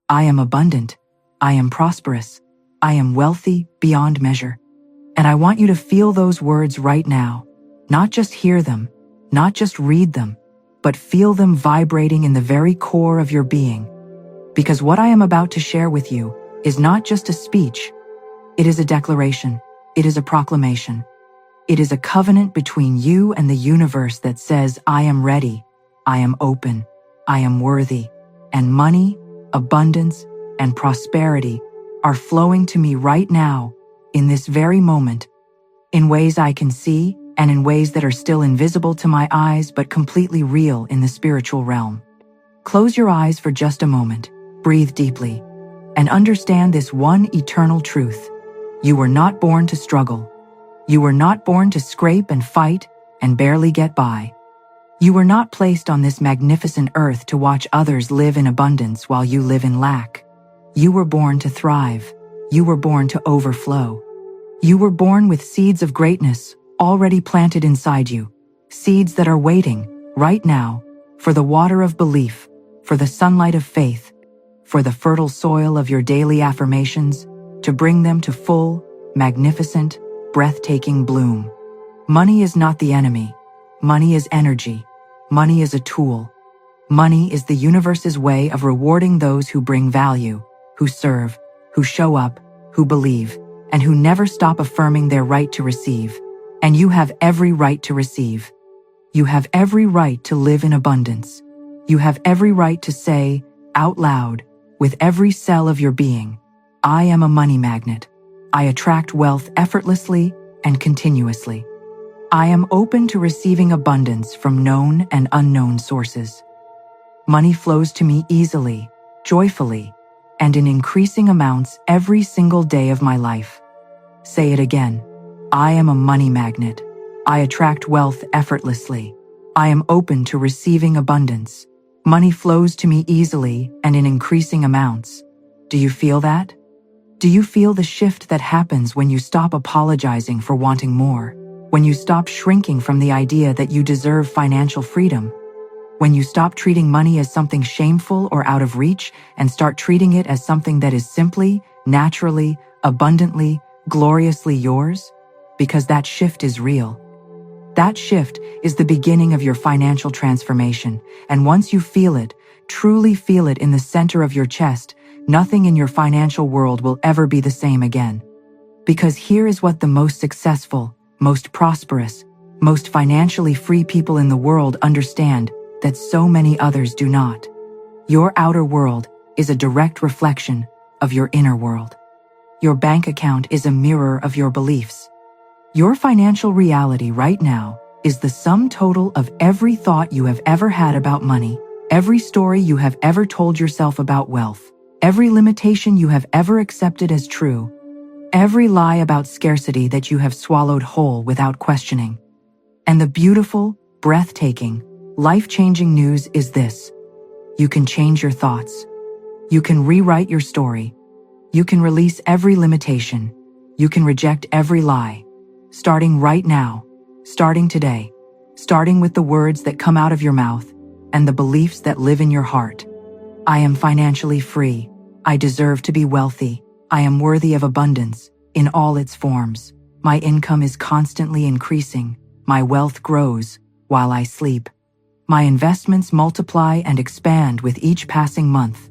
I am abundant. I am prosperous. I am wealthy beyond measure. And I want you to feel those words right now. Not just hear them, not just read them, but feel them vibrating in the very core of your being. Because what I am about to share with you is not just a speech. It is a declaration. It is a proclamation. It is a covenant between you and the universe that says, I am ready, I am open, I am worthy, and money, abundance, and prosperity are flowing to me right now, in this very moment, in ways I can see and in ways that are still invisible to my eyes but completely real in the spiritual realm. Close your eyes for just a moment, breathe deeply, and understand this one eternal truth. You were not born to struggle. You were not born to scrape and fight and barely get by. You were not placed on this magnificent earth to watch others live in abundance while you live in lack. You were born to thrive. You were born to overflow. You were born with seeds of greatness already planted inside you, seeds that are waiting right now for the water of belief, for the sunlight of faith, for the fertile soil of your daily affirmations to bring them to full, magnificent, breathtaking bloom. Money is not the enemy. Money is energy. Money is a tool. Money is the universe's way of rewarding those who bring value, who serve, who show up, who believe, and who never stop affirming their right to receive. And you have every right to receive. You have every right to live in abundance. You have every right to say, out loud, with every cell of your being, I am a money magnet. I attract wealth effortlessly and continuously. I am open to receiving abundance from known and unknown sources. Money flows to me easily, joyfully, and in increasing amounts every single day of my life. Say it again. I am a money magnet. I attract wealth effortlessly. I am open to receiving abundance. Money flows to me easily and in increasing amounts. Do you feel that? Do you feel the shift that happens when you stop apologizing for wanting more? When you stop shrinking from the idea that you deserve financial freedom? When you stop treating money as something shameful or out of reach and start treating it as something that is simply, naturally, abundantly, gloriously yours? Because that shift is real. That shift is the beginning of your financial transformation, and once you feel it, truly feel it in the center of your chest, nothing in your financial world will ever be the same again. Because here is what the most successful, most prosperous, most financially free people in the world understand that so many others do not. Your outer world is a direct reflection of your inner world. Your bank account is a mirror of your beliefs. Your financial reality right now is the sum total of every thought you have ever had about money, every story you have ever told yourself about wealth, every limitation you have ever accepted as true, every lie about scarcity that you have swallowed whole without questioning. And the beautiful, breathtaking, life-changing news is this. You can change your thoughts. You can rewrite your story. You can release every limitation. You can reject every lie. Starting right now, starting today, starting with the words that come out of your mouth and the beliefs that live in your heart. I am financially free. I deserve to be wealthy. I am worthy of abundance in all its forms. My income is constantly increasing. My wealth grows while I sleep. My investments multiply and expand with each passing month.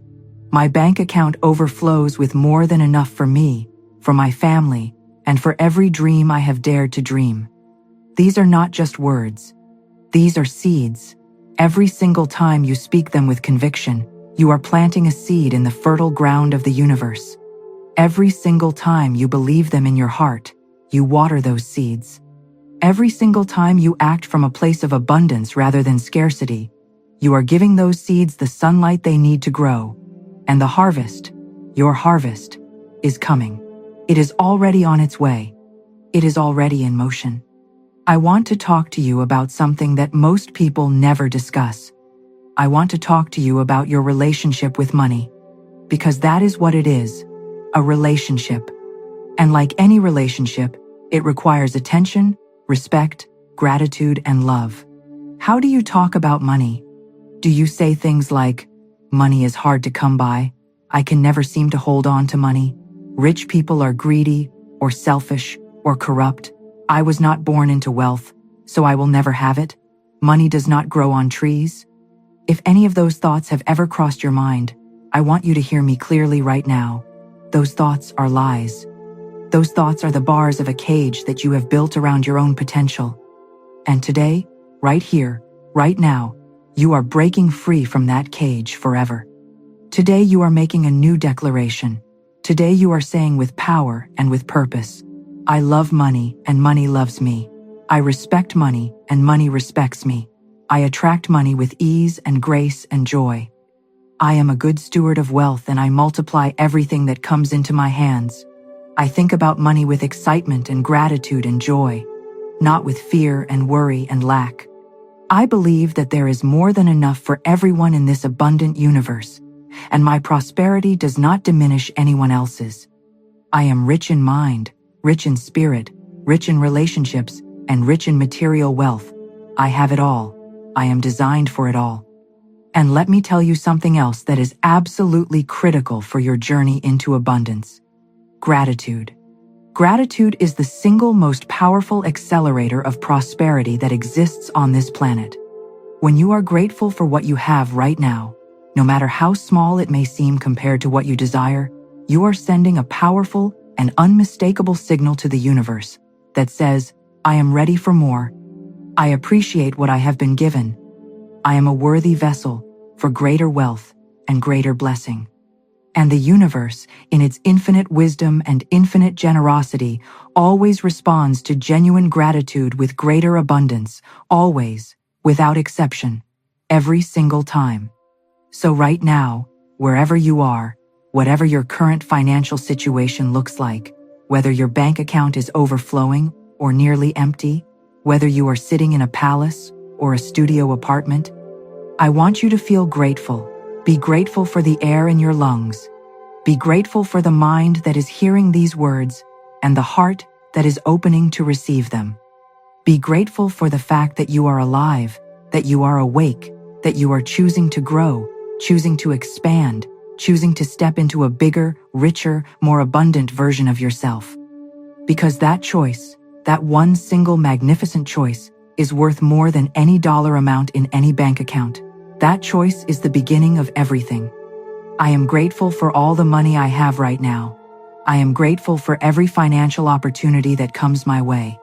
My bank account overflows with more than enough for me, for my family, and for every dream I have dared to dream. These are not just words. These are seeds. Every single time you speak them with conviction, you are planting a seed in the fertile ground of the universe. Every single time you believe them in your heart, you water those seeds. Every single time you act from a place of abundance rather than scarcity, you are giving those seeds the sunlight they need to grow. And the harvest, your harvest, is coming. It is already on its way. It is already in motion. I want to talk to you about something that most people never discuss. I want to talk to you about your relationship with money, because that is what it is, a relationship. And like any relationship, it requires attention, respect, gratitude, and love. How do you talk about money? Do you say things like, money is hard to come by, I can never seem to hold on to money. Rich people are greedy, or selfish, or corrupt. I was not born into wealth, so I will never have it. Money does not grow on trees. If any of those thoughts have ever crossed your mind, I want you to hear me clearly right now. Those thoughts are lies. Those thoughts are the bars of a cage that you have built around your own potential. And today, right here, right now, you are breaking free from that cage forever. Today you are making a new declaration. Today you are saying with power and with purpose, I love money and money loves me. I respect money and money respects me. I attract money with ease and grace and joy. I am a good steward of wealth and I multiply everything that comes into my hands. I think about money with excitement and gratitude and joy, not with fear and worry and lack. I believe that there is more than enough for everyone in this abundant universe, and my prosperity does not diminish anyone else's. I am rich in mind, rich in spirit, rich in relationships, and rich in material wealth. I have it all. I am designed for it all. And let me tell you something else that is absolutely critical for your journey into abundance. Gratitude. Gratitude is the single most powerful accelerator of prosperity that exists on this planet. When you are grateful for what you have right now, no matter how small it may seem compared to what you desire, you are sending a powerful and unmistakable signal to the universe that says, I am ready for more. I appreciate what I have been given. I am a worthy vessel for greater wealth and greater blessing. And the universe, in its infinite wisdom and infinite generosity, always responds to genuine gratitude with greater abundance, always, without exception, every single time. So right now, wherever you are, whatever your current financial situation looks like, whether your bank account is overflowing or nearly empty, whether you are sitting in a palace or a studio apartment, I want you to feel grateful. Be grateful for the air in your lungs. Be grateful for the mind that is hearing these words and the heart that is opening to receive them. Be grateful for the fact that you are alive, that you are awake, that you are choosing to grow, choosing to expand, choosing to step into a bigger, richer, more abundant version of yourself. Because that choice, that one single magnificent choice, is worth more than any dollar amount in any bank account. That choice is the beginning of everything. I am grateful for all the money I have right now. I am grateful for every financial opportunity that comes my way.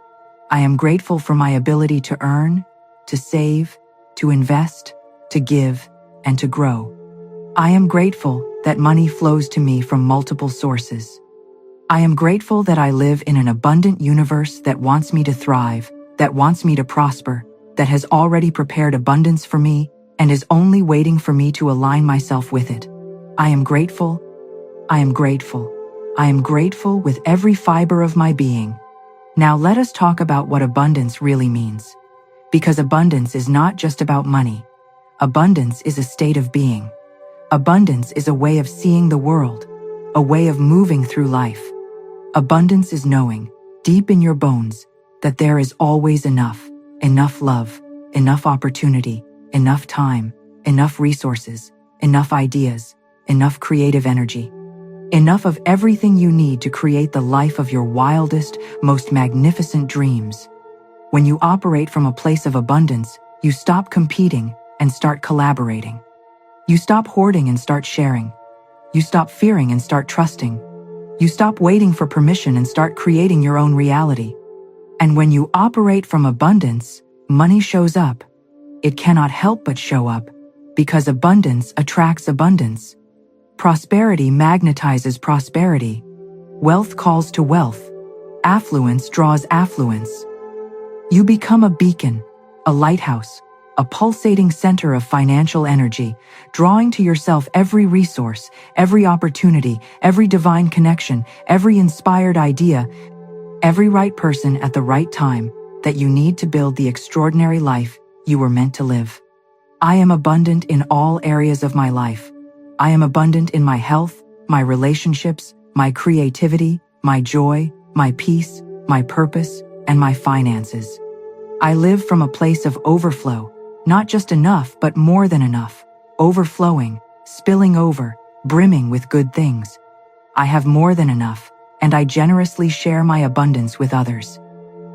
I am grateful for my ability to earn, to save, to invest, to give, and to grow. I am grateful that money flows to me from multiple sources. I am grateful that I live in an abundant universe that wants me to thrive, that wants me to prosper, that has already prepared abundance for me and is only waiting for me to align myself with it. I am grateful. I am grateful. I am grateful with every fiber of my being. Now let us talk about what abundance really means. Because abundance is not just about money. Abundance is a state of being. Abundance is a way of seeing the world, a way of moving through life. Abundance is knowing, deep in your bones, that there is always enough love, enough opportunity, enough time, enough resources, enough ideas, enough creative energy, enough of everything you need to create the life of your wildest, most magnificent dreams. When you operate from a place of abundance, you stop competing and start collaborating. You stop hoarding and start sharing. You stop fearing and start trusting. You stop waiting for permission and start creating your own reality. And when you operate from abundance, money shows up. It cannot help but show up, because abundance attracts abundance. Prosperity magnetizes prosperity. Wealth calls to wealth. Affluence draws affluence. You become a beacon, a lighthouse, a pulsating center of financial energy, drawing to yourself every resource, every opportunity, every divine connection, every inspired idea, every right person at the right time that you need to build the extraordinary life you were meant to live. I am abundant in all areas of my life. I am abundant in my health, my relationships, my creativity, my joy, my peace, my purpose, and my finances. I live from a place of overflow, not just enough, but more than enough, overflowing, spilling over, brimming with good things. I have more than enough, and I generously share my abundance with others.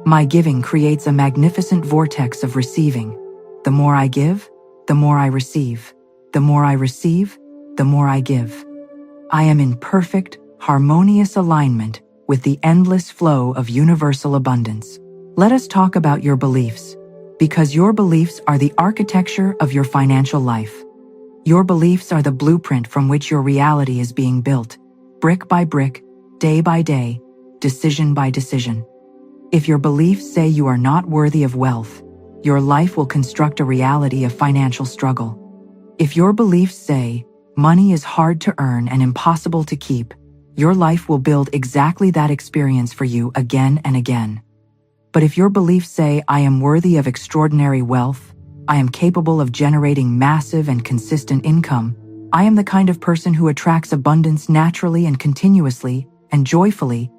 My giving creates a magnificent vortex of receiving. The more I give, the more I receive. The more I receive, the more I give. I am in perfect, harmonious alignment with the endless flow of universal abundance. Let us talk about your beliefs, because your beliefs are the architecture of your financial life. Your beliefs are the blueprint from which your reality is being built, brick by brick, day by day, decision by decision. If your beliefs say you are not worthy of wealth, your life will construct a reality of financial struggle. If your beliefs say money is hard to earn and impossible to keep, your life will build exactly that experience for you again and again. But if your beliefs say, I am worthy of extraordinary wealth, I am capable of generating massive and consistent income, I am the kind of person who attracts abundance naturally and continuously and joyfully,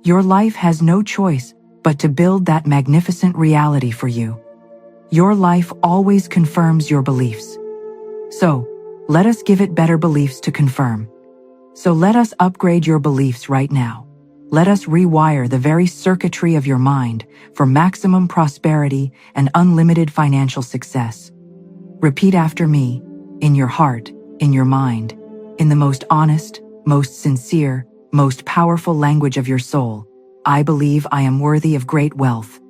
your life has no choice but to build that magnificent reality for you. Your life always confirms your beliefs. So, let us give it better beliefs to confirm. So let us upgrade your beliefs right now. Let us rewire the very circuitry of your mind for maximum prosperity and unlimited financial success. Repeat after me, in your heart, in your mind, in the most honest, most sincere, most powerful language of your soul. I believe I am worthy of great wealth.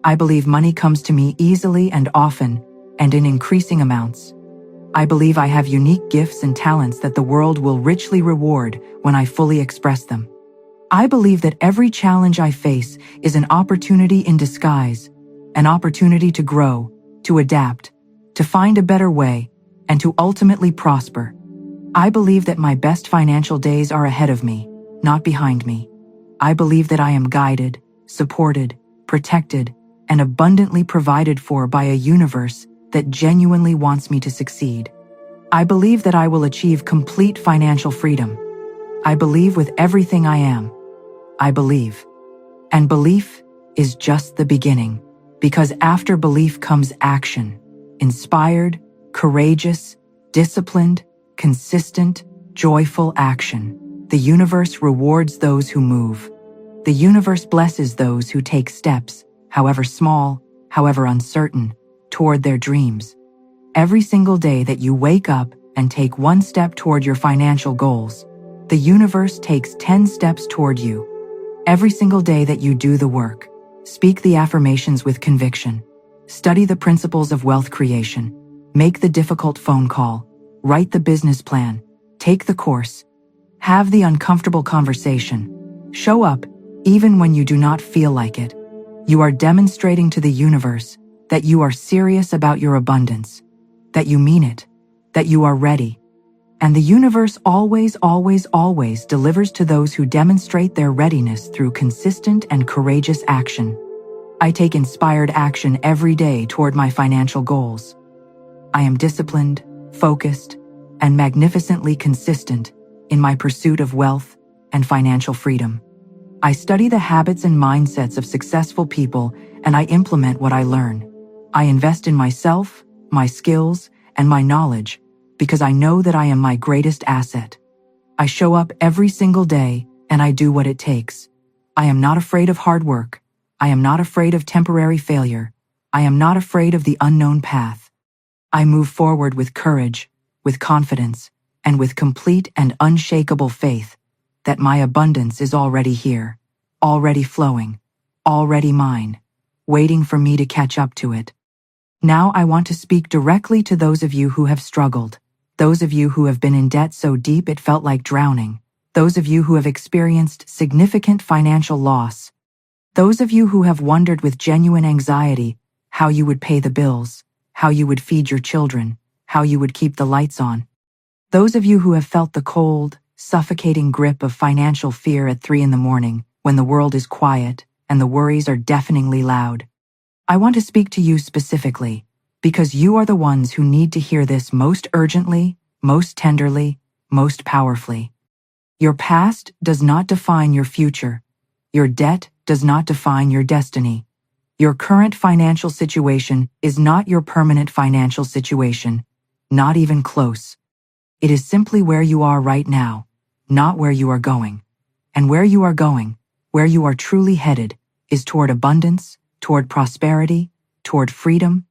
I believe money comes to me easily and often, and in increasing amounts. I believe I have unique gifts and talents that the world will richly reward when I fully express them. I believe that every challenge I face is an opportunity in disguise, an opportunity to grow, to adapt, to find a better way, and to ultimately prosper. I believe that my best financial days are ahead of me, not behind me. I believe that I am guided, supported, protected, and abundantly provided for by a universe that genuinely wants me to succeed. I believe that I will achieve complete financial freedom. I believe with everything I am. I believe. And belief is just the beginning, because after belief comes action. Inspired, courageous, disciplined, consistent, joyful action. The universe rewards those who move. The universe blesses those who take steps, however small, however uncertain, toward their dreams. Every single day that you wake up and take one step toward your financial goals, the universe takes 10 steps toward you. Every single day that you do the work, speak the affirmations with conviction, study the principles of wealth creation, make the difficult phone call, write the business plan, take the course, have the uncomfortable conversation, show up even when you do not feel like it. You are demonstrating to the universe that you are serious about your abundance, that you mean it, that you are ready. And the universe always, always, always delivers to those who demonstrate their readiness through consistent and courageous action. I take inspired action every day toward my financial goals. I am disciplined, focused, and magnificently consistent in my pursuit of wealth and financial freedom. I study the habits and mindsets of successful people, and I implement what I learn. I invest in myself, my skills, and my knowledge, because I know that I am my greatest asset. I show up every single day, and I do what it takes. I am not afraid of hard work. I am not afraid of temporary failure. I am not afraid of the unknown path. I move forward with courage, with confidence, and with complete and unshakable faith that my abundance is already here, already flowing, already mine, waiting for me to catch up to it. Now I want to speak directly to those of you who have struggled, those of you who have been in debt so deep it felt like drowning, those of you who have experienced significant financial loss, those of you who have wondered with genuine anxiety how you would pay the bills, how you would feed your children, how you would keep the lights on. Those of you who have felt the cold, suffocating grip of financial fear at 3 a.m. when the world is quiet and the worries are deafeningly loud. I want to speak to you specifically because you are the ones who need to hear this most urgently, most tenderly, most powerfully. Your past does not define your future. Your debt does not define your destiny. Your current financial situation is not your permanent financial situation, not even close. It is simply where you are right now, not where you are going. And where you are going, where you are truly headed, is toward abundance, toward prosperity, toward freedom,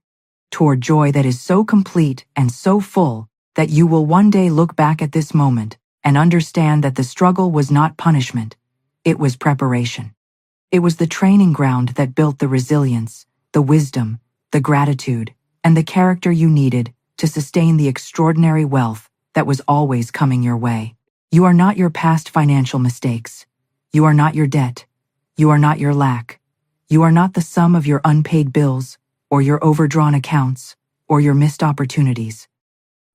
toward joy that is so complete and so full that you will one day look back at this moment and understand that the struggle was not punishment, it was preparation. It was the training ground that built the resilience, the wisdom, the gratitude, and the character you needed to sustain the extraordinary wealth that was always coming your way. You are not your past financial mistakes. You are not your debt. You are not your lack. You are not the sum of your unpaid bills, or your overdrawn accounts, or your missed opportunities.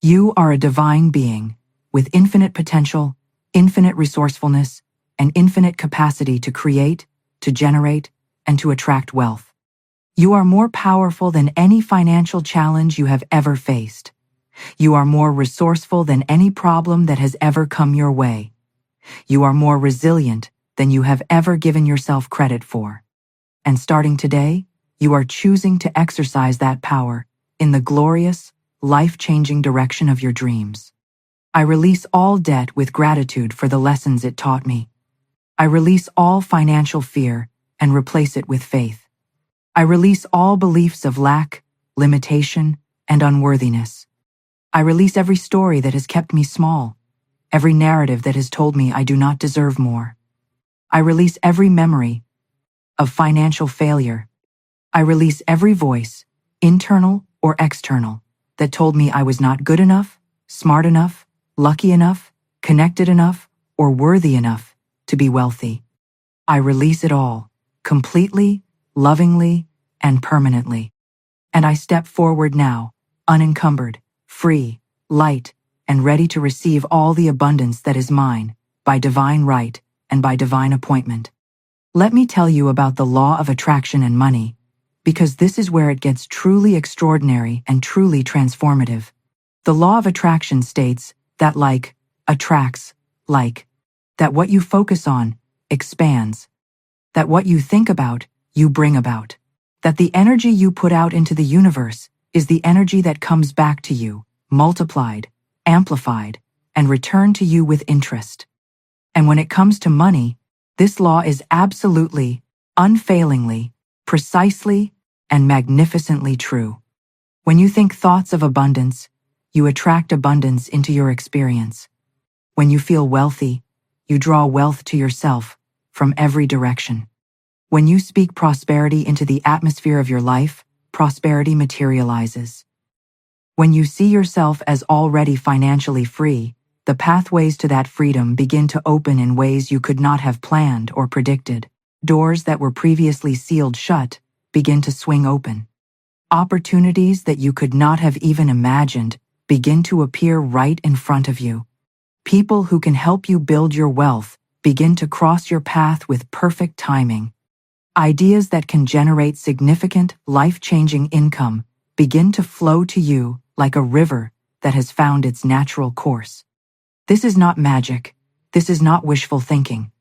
You are a divine being with infinite potential, infinite resourcefulness, and infinite capacity to create, to generate, and to attract wealth. You are more powerful than any financial challenge you have ever faced. You are more resourceful than any problem that has ever come your way. You are more resilient than you have ever given yourself credit for. And starting today, you are choosing to exercise that power in the glorious, life-changing direction of your dreams. I release all debt with gratitude for the lessons it taught me. I release all financial fear and replace it with faith. I release all beliefs of lack, limitation, and unworthiness. I release every story that has kept me small, every narrative that has told me I do not deserve more. I release every memory of financial failure. I release every voice, internal or external, that told me I was not good enough, smart enough, lucky enough, connected enough, or worthy enough to be wealthy. I release it all, completely, lovingly, and permanently. And I step forward now, unencumbered, free, light, and ready to receive all the abundance that is mine, by divine right and by divine appointment. Let me tell you about the law of attraction and money, because this is where it gets truly extraordinary and truly transformative. The law of attraction states that like attracts like, that what you focus on expands, that what you think about, you bring about, that the energy you put out into the universe is the energy that comes back to you, multiplied, amplified, and returned to you with interest. And when it comes to money, this law is absolutely, unfailingly, precisely, and magnificently true. When you think thoughts of abundance, you attract abundance into your experience. When you feel wealthy, you draw wealth to yourself from every direction. When you speak prosperity into the atmosphere of your life, prosperity materializes. When you see yourself as already financially free, the pathways to that freedom begin to open in ways you could not have planned or predicted. Doors that were previously sealed shut begin to swing open. Opportunities that you could not have even imagined begin to appear right in front of you. People who can help you build your wealth begin to cross your path with perfect timing. Ideas that can generate significant, life-changing income begin to flow to you like a river that has found its natural course. This is not magic. This is not wishful thinking.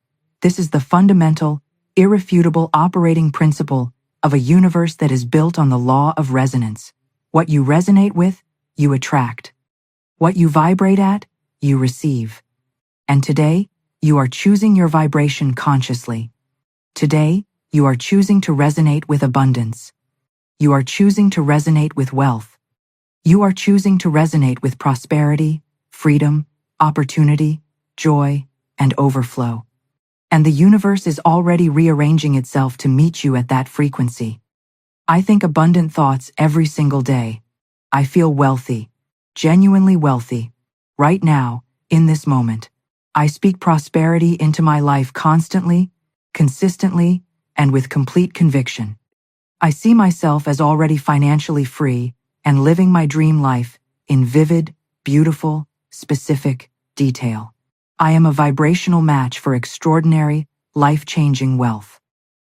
This is the fundamental, irrefutable operating principle of a universe that is built on the law of resonance. What you resonate with, you attract. What you vibrate at, you receive. And today, you are choosing your vibration consciously. Today, you are choosing to resonate with abundance. You are choosing to resonate with wealth. You are choosing to resonate with prosperity, freedom, opportunity, joy, and overflow. And the universe is already rearranging itself to meet you at that frequency. I think abundant thoughts every single day. I feel wealthy, genuinely wealthy, right now, in this moment. I speak prosperity into my life constantly, consistently, and with complete conviction. I see myself as already financially free and living my dream life in vivid, beautiful, specific detail. I am a vibrational match for extraordinary, life-changing wealth.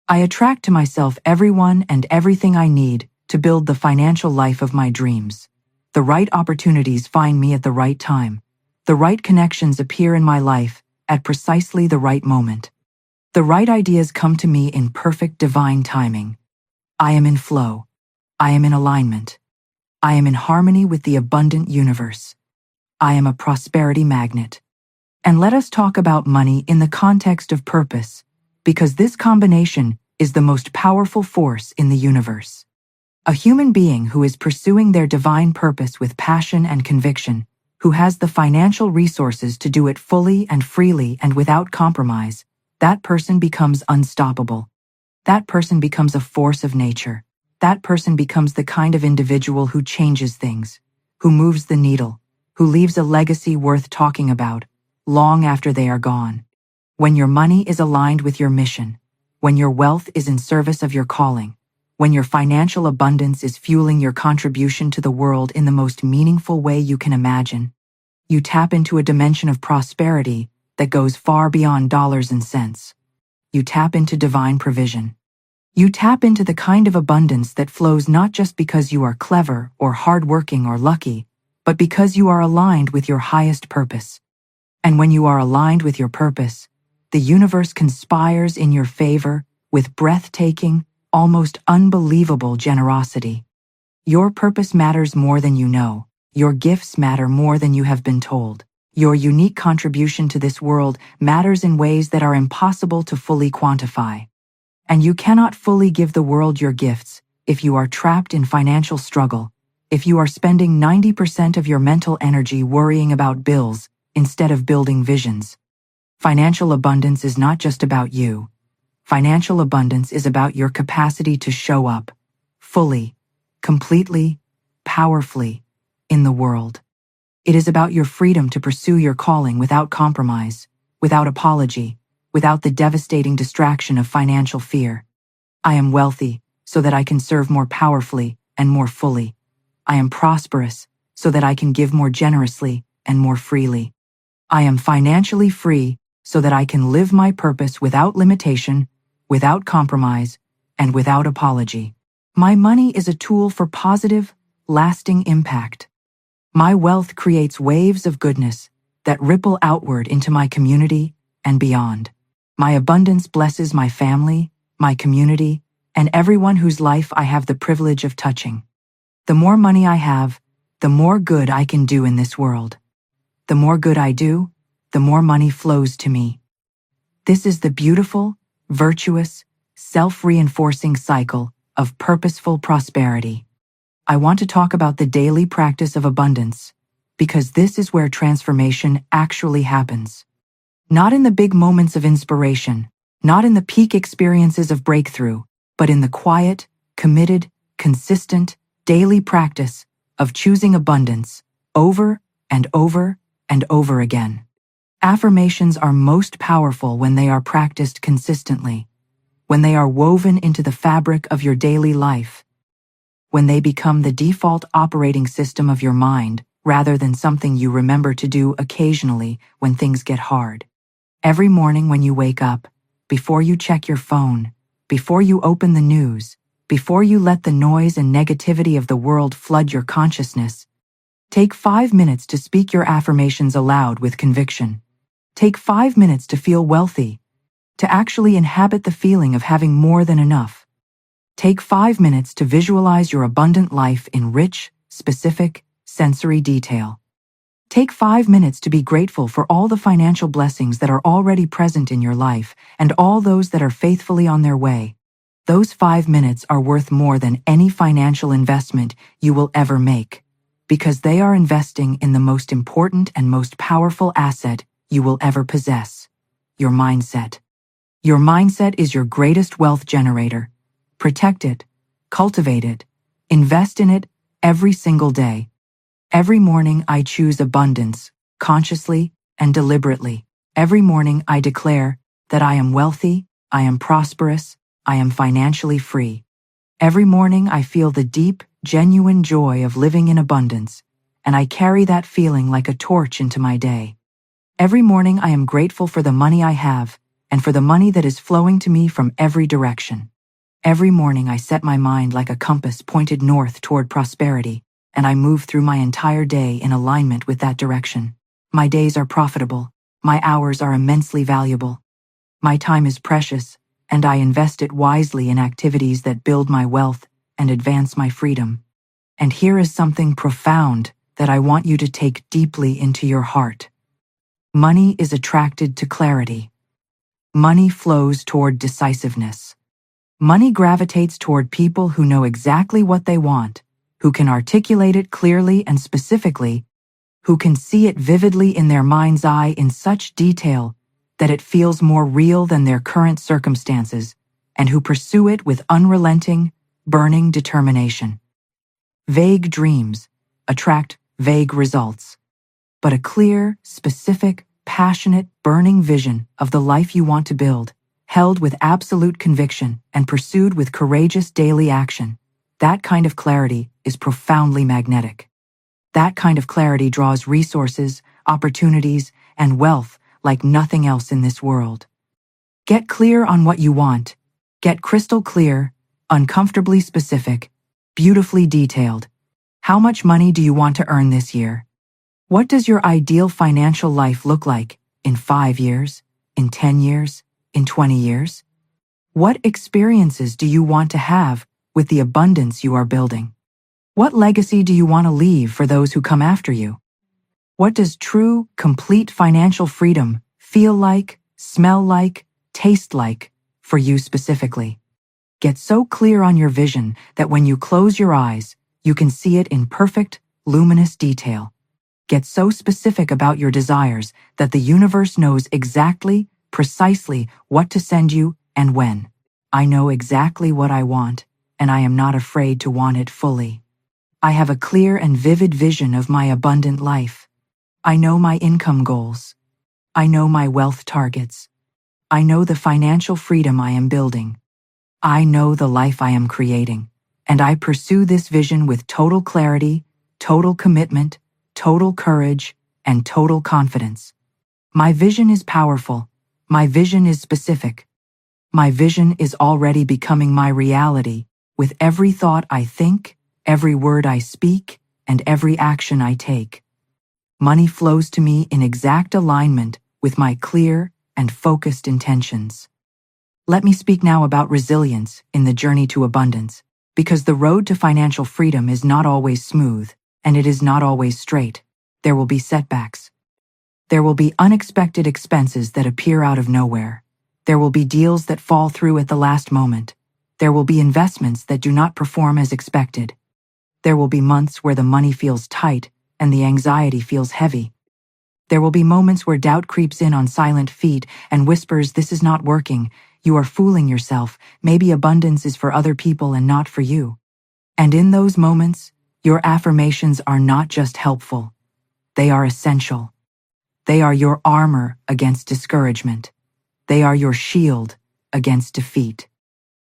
I attract to myself everyone and everything I need to build the financial life of my dreams. The right opportunities find me at the right time. The right connections appear in my life at precisely the right moment. The right ideas come to me in perfect divine timing. I am in flow. I am in alignment. I am in harmony with the abundant universe. I am a prosperity magnet. And let us talk about money in the context of purpose, because this combination is the most powerful force in the universe. A human being who is pursuing their divine purpose with passion and conviction, who has the financial resources to do it fully and freely and without compromise, that person becomes unstoppable. That person becomes a force of nature. That person becomes the kind of individual who changes things, who moves the needle, who leaves a legacy worth talking about, long after they are gone. When your money is aligned with your mission, when your wealth is in service of your calling, when your financial abundance is fueling your contribution to the world in the most meaningful way you can imagine, you tap into a dimension of prosperity that goes far beyond dollars and cents. You tap into divine provision. You tap into the kind of abundance that flows not just because you are clever or hardworking or lucky, but because you are aligned with your highest purpose. And when you are aligned with your purpose, the universe conspires in your favor with breathtaking, almost unbelievable generosity. Your purpose matters more than you know. Your gifts matter more than you have been told. Your unique contribution to this world matters in ways that are impossible to fully quantify. And you cannot fully give the world your gifts if you are trapped in financial struggle, if you are spending 90% of your mental energy worrying about bills instead of building visions. Financial abundance is not just about you. Financial abundance is about your capacity to show up, fully, completely, powerfully, in the world. It is about your freedom to pursue your calling without compromise, without apology, without the devastating distraction of financial fear. I am wealthy so that I can serve more powerfully and more fully. I am prosperous so that I can give more generously and more freely. I am financially free so that I can live my purpose without limitation, without compromise, and without apology. My money is a tool for positive, lasting impact. My wealth creates waves of goodness that ripple outward into my community and beyond. My abundance blesses my family, my community, and everyone whose life I have the privilege of touching. The more money I have, the more good I can do in this world. The more good I do, the more money flows to me. This is the beautiful, virtuous, self-reinforcing cycle of purposeful prosperity. I want to talk about the daily practice of abundance, because this is where transformation actually happens. Not in the big moments of inspiration, not in the peak experiences of breakthrough, but in the quiet, committed, consistent, daily practice of choosing abundance over and over and over again. Affirmations are most powerful when they are practiced consistently, when they are woven into the fabric of your daily life, when they become the default operating system of your mind rather than something you remember to do occasionally when things get hard. Every morning when you wake up, before you check your phone, before you open the news, before you let the noise and negativity of the world flood your consciousness, take 5 minutes to speak your affirmations aloud with conviction. Take 5 minutes to feel wealthy, to actually inhabit the feeling of having more than enough. Take 5 minutes to visualize your abundant life in rich, specific, sensory detail. Take 5 minutes to be grateful for all the financial blessings that are already present in your life and all those that are faithfully on their way. Those 5 minutes are worth more than any financial investment you will ever make, because they are investing in the most important and most powerful asset you will ever possess, your mindset. Your mindset is your greatest wealth generator. Protect it, cultivate it, invest in it every single day. Every morning I choose abundance, consciously and deliberately. Every morning I declare that I am wealthy, I am prosperous, I am financially free. Every morning I feel the deep, genuine joy of living in abundance, and I carry that feeling like a torch into my day. Every morning I am grateful for the money I have and for the money that is flowing to me from every direction. Every morning I set my mind like a compass pointed north toward prosperity, and I move through my entire day in alignment with that direction. My days are profitable. My hours are immensely valuable. My time is precious, and I invest it wisely in activities that build my wealth and advance my freedom. And here is something profound. that I want you to take deeply into your heart. Money is attracted to clarity. Money flows toward decisiveness. Money gravitates toward people who know exactly what they want, who can articulate it clearly and specifically, who can see it vividly in their mind's eye in such detail that it feels more real than their current circumstances, and who pursue it with unrelenting, burning determination. Vague dreams attract vague results, but a clear, specific, passionate, burning vision of the life you want to build, held with absolute conviction and pursued with courageous daily action, that kind of clarity is profoundly magnetic. That kind of clarity draws resources, opportunities, and wealth like nothing else in this world. Get clear on what you want. Get crystal clear, uncomfortably specific, beautifully detailed. How much money do you want to earn this year? What does your ideal financial life look like in 5 years, in 10 years, in 20 years? What experiences do you want to have with the abundance you are building? What legacy do you want to leave for those who come after you? What does true, complete financial freedom feel like, smell like, taste like for you specifically? Get so clear on your vision that when you close your eyes, you can see it in perfect, luminous detail. Get so specific about your desires that the universe knows exactly, precisely what to send you and when. I know exactly what I want, and I am not afraid to want it fully. I have a clear and vivid vision of my abundant life. I know my income goals. I know my wealth targets. I know the financial freedom I am building. I know the life I am creating, and I pursue this vision with total clarity, total commitment, total courage, and total confidence. My vision is powerful. My vision is specific. My vision is already becoming my reality with every thought I think, every word I speak, and every action I take. Money flows to me in exact alignment with my clear and focused intentions. Let me speak now about resilience in the journey to abundance, because the road to financial freedom is not always smooth, and it is not always straight. There will be setbacks. There will be unexpected expenses that appear out of nowhere. There will be deals that fall through at the last moment. There will be investments that do not perform as expected. There will be months where the money feels tight and the anxiety feels heavy. There will be moments where doubt creeps in on silent feet and whispers, "This is not working. You are fooling yourself. Maybe abundance is for other people and not for you." And in those moments, your affirmations are not just helpful. They are essential. They are your armor against discouragement. They are your shield against defeat.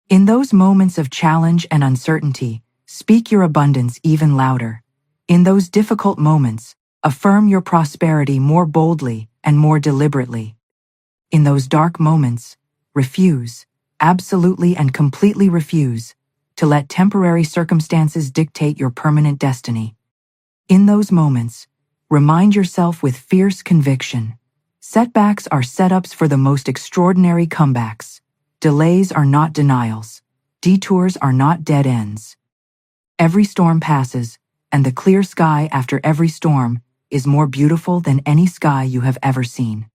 In those moments of challenge and uncertainty, speak your abundance even louder. In those difficult moments, affirm your prosperity more boldly and more deliberately. In those dark moments, refuse, absolutely and completely refuse, to let temporary circumstances dictate your permanent destiny. In those moments, remind yourself with fierce conviction, setbacks are setups for the most extraordinary comebacks. Delays are not denials. Detours are not dead ends. Every storm passes, and the clear sky after every storm is more beautiful than any sky you have ever seen.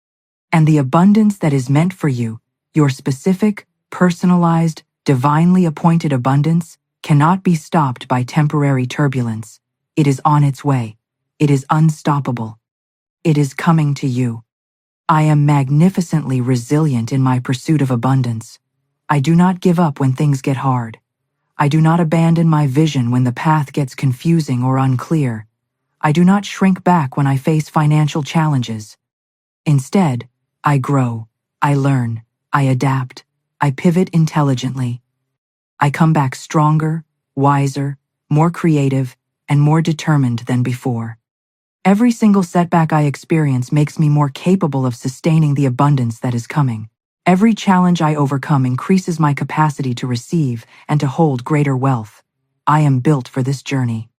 And the abundance that is meant for you, your specific, personalized, divinely appointed abundance, cannot be stopped by temporary turbulence. It is on its way. It is unstoppable. It is coming to you. I am magnificently resilient in my pursuit of abundance. I do not give up when things get hard. I do not abandon my vision when the path gets confusing or unclear. I do not shrink back when I face financial challenges. Instead, I grow, I learn, I adapt, I pivot intelligently. I come back stronger, wiser, more creative, and more determined than before. Every single setback I experience makes me more capable of sustaining the abundance that is coming. Every challenge I overcome increases my capacity to receive and to hold greater wealth. I am built for this journey.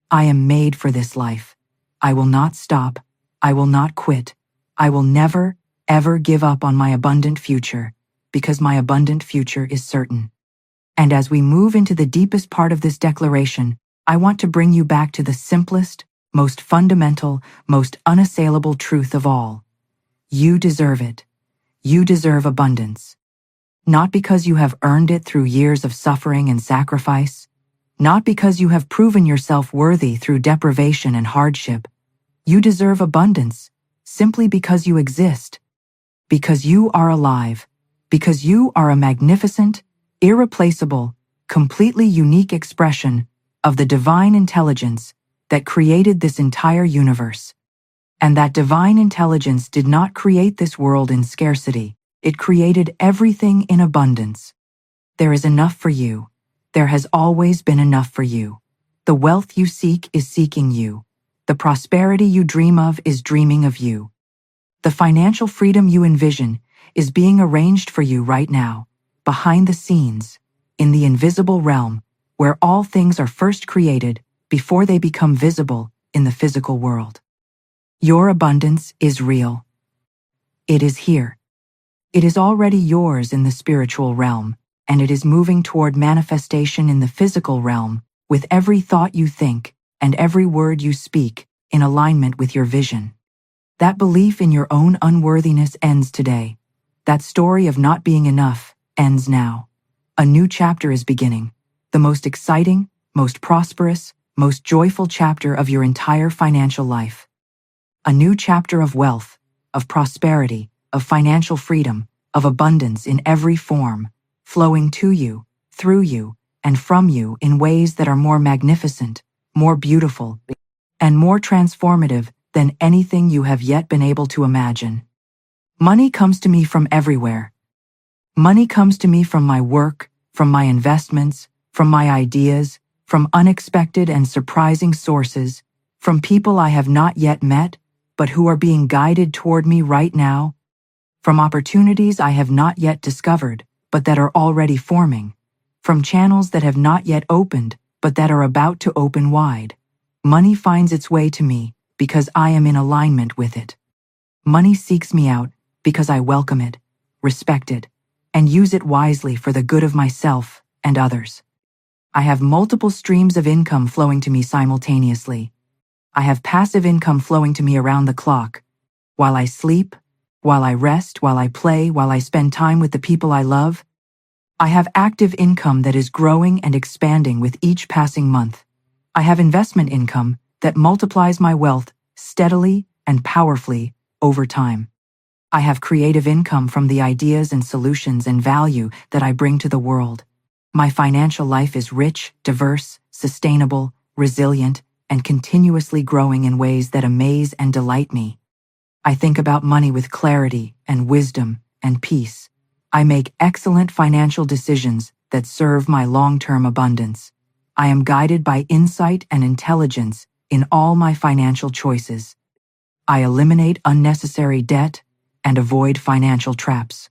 I am made for this life. I will not stop. I will not quit. I will never, ever give up on my abundant future, because my abundant future is certain. And as we move into the deepest part of this declaration, I want to bring you back to the simplest, most fundamental, most unassailable truth of all. You deserve it. You deserve abundance. Not because you have earned it through years of suffering and sacrifice, not because you have proven yourself worthy through deprivation and hardship. You deserve abundance simply because you exist, because you are alive, because you are a magnificent, irreplaceable, completely unique expression of the divine intelligence that created this entire universe. And that divine intelligence did not create this world in scarcity. It created everything in abundance. There is enough for you. There has always been enough for you. The wealth you seek is seeking you. The prosperity you dream of is dreaming of you. The financial freedom you envision is being arranged for you right now, behind the scenes, in the invisible realm, where all things are first created before they become visible in the physical world. Your abundance is real. It is here. It is already yours in the spiritual realm, and it is moving toward manifestation in the physical realm with every thought you think and every word you speak in alignment with your vision. That belief in your own unworthiness ends today. That story of not being enough ends now. A new chapter is beginning, the most exciting, most prosperous, most joyful chapter of your entire financial life. A new chapter of wealth, of prosperity, of financial freedom, of abundance in every form, flowing to you, through you, and from you in ways that are more magnificent, more beautiful, and more transformative than anything you have yet been able to imagine. Money comes to me from everywhere. Money comes to me from my work, from my investments, from my ideas, from unexpected and surprising sources, from people I have not yet met, but who are being guided toward me right now, from opportunities I have not yet discovered, but that are already forming, from channels that have not yet opened, but that are about to open wide. Money finds its way to me because I am in alignment with it. Money seeks me out because I welcome it, respect it, and use it wisely for the good of myself and others. I have multiple streams of income flowing to me simultaneously. I have passive income flowing to me around the clock, while I sleep, while I rest, while I play, while I spend time with the people I love. I have active income that is growing and expanding with each passing month. I have investment income that multiplies my wealth steadily and powerfully over time. I have creative income from the ideas and solutions and value that I bring to the world. My financial life is rich, diverse, sustainable, resilient, and continuously growing in ways that amaze and delight me. I think about money with clarity and wisdom and peace. I make excellent financial decisions that serve my long-term abundance. I am guided by insight and intelligence in all my financial choices. I eliminate unnecessary debt and avoid financial traps.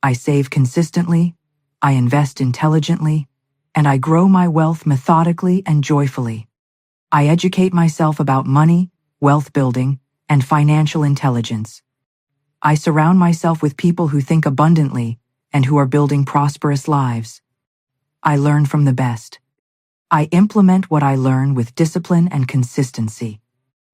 I save consistently, I invest intelligently, and I grow my wealth methodically and joyfully. I educate myself about money, wealth building, and financial intelligence. I surround myself with people who think abundantly and who are building prosperous lives. I learn from the best. I implement what I learn with discipline and consistency.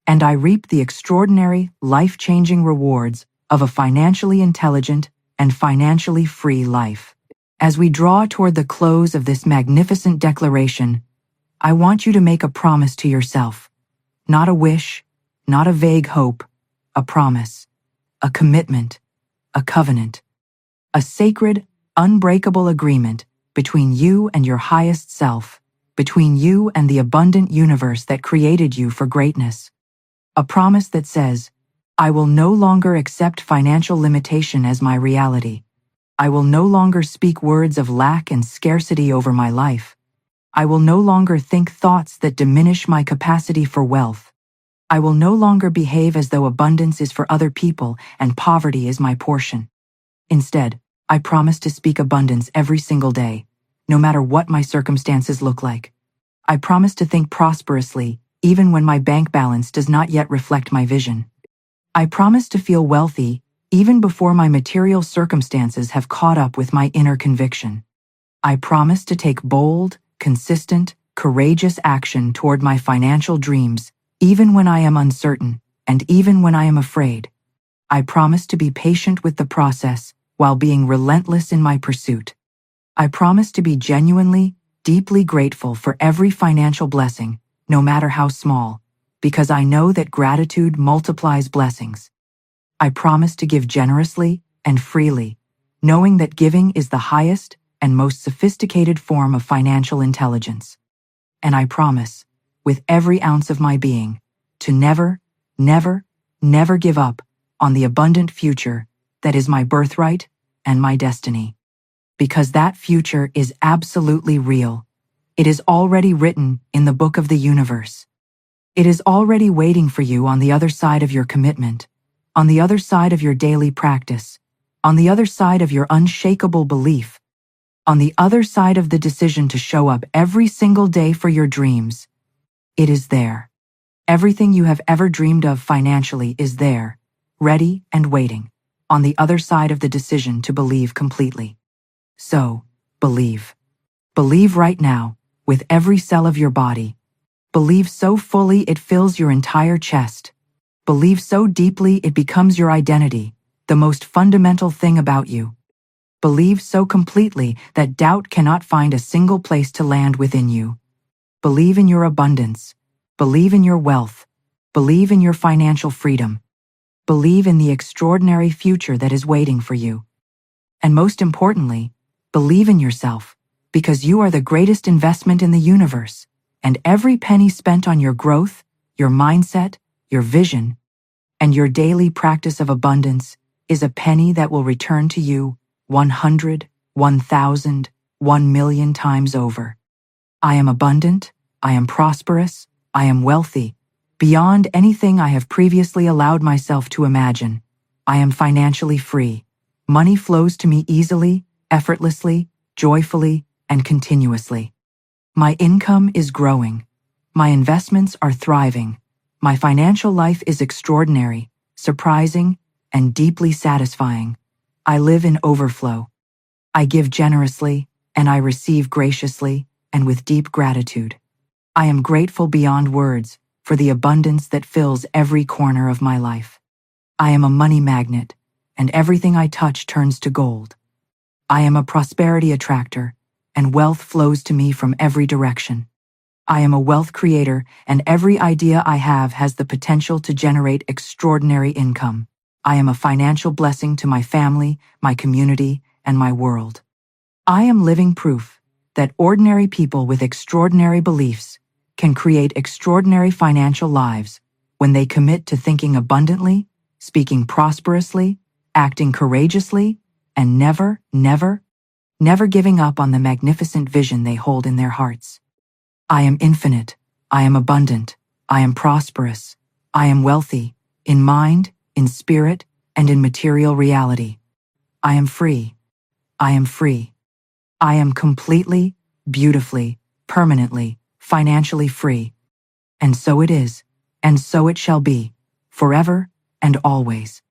And I reap the extraordinary, life-changing rewards of a financially intelligent and financially free life. As we draw toward the close of this magnificent declaration, I want you to make a promise to yourself. Not a wish, not a vague hope, a promise, a commitment, a covenant, a sacred, unbreakable agreement between you and your highest self, between you and the abundant universe that created you for greatness. A promise that says, I will no longer accept financial limitation as my reality. I will no longer speak words of lack and scarcity over my life. I will no longer think thoughts that diminish my capacity for wealth. I will no longer behave as though abundance is for other people and poverty is my portion. Instead, I promise to speak abundance every single day, no matter what my circumstances look like. I promise to think prosperously, even when my bank balance does not yet reflect my vision. I promise to feel wealthy, even before my material circumstances have caught up with my inner conviction. I promise to take bold, consistent, courageous action toward my financial dreams, even when I am uncertain, and even when I am afraid. I promise to be patient with the process while being relentless in my pursuit. I promise to be genuinely, deeply grateful for every financial blessing, no matter how small, because I know that gratitude multiplies blessings. I promise to give generously and freely, knowing that giving is the highest and most sophisticated form of financial intelligence. And I promise, with every ounce of my being, to never, never, never give up on the abundant future that is my birthright and my destiny. Because that future is absolutely real. It is already written in the book of the universe. It is already waiting for you on the other side of your commitment, on the other side of your daily practice, on the other side of your unshakable belief, on the other side of the decision to show up every single day for your dreams. It is there. Everything you have ever dreamed of financially is there, ready and waiting, on the other side of the decision to believe completely. So, believe. Believe right now, with every cell of your body. Believe so fully it fills your entire chest. Believe so deeply it becomes your identity, the most fundamental thing about you. Believe so completely that doubt cannot find a single place to land within you. Believe in your abundance. Believe in your wealth. Believe in your financial freedom. Believe in the extraordinary future that is waiting for you. And most importantly, believe in yourself, because you are the greatest investment in the universe, and every penny spent on your growth, your mindset, your vision, and your daily practice of abundance is a penny that will return to you 100, 1,000, 1,000,000 times over. I am abundant, I am prosperous, I am wealthy, beyond anything I have previously allowed myself to imagine. I am financially free. Money flows to me easily, effortlessly, joyfully, and continuously. My income is growing. My investments are thriving. My financial life is extraordinary, surprising, and deeply satisfying. I live in overflow. I give generously, and I receive graciously and with deep gratitude. I am grateful beyond words for the abundance that fills every corner of my life. I am a money magnet, and everything I touch turns to gold. I am a prosperity attractor, and wealth flows to me from every direction. I am a wealth creator, and every idea I have has the potential to generate extraordinary income. I am a financial blessing to my family, my community, and my world. I am living proof that ordinary people with extraordinary beliefs can create extraordinary financial lives when they commit to thinking abundantly, speaking prosperously, acting courageously, and never, never, never giving up on the magnificent vision they hold in their hearts. I am infinite, I am abundant, I am prosperous, I am wealthy, in mind, in spirit, and in material reality. I am free. I am free. I am completely, beautifully, permanently, financially free. And so it is, and so it shall be, forever and always.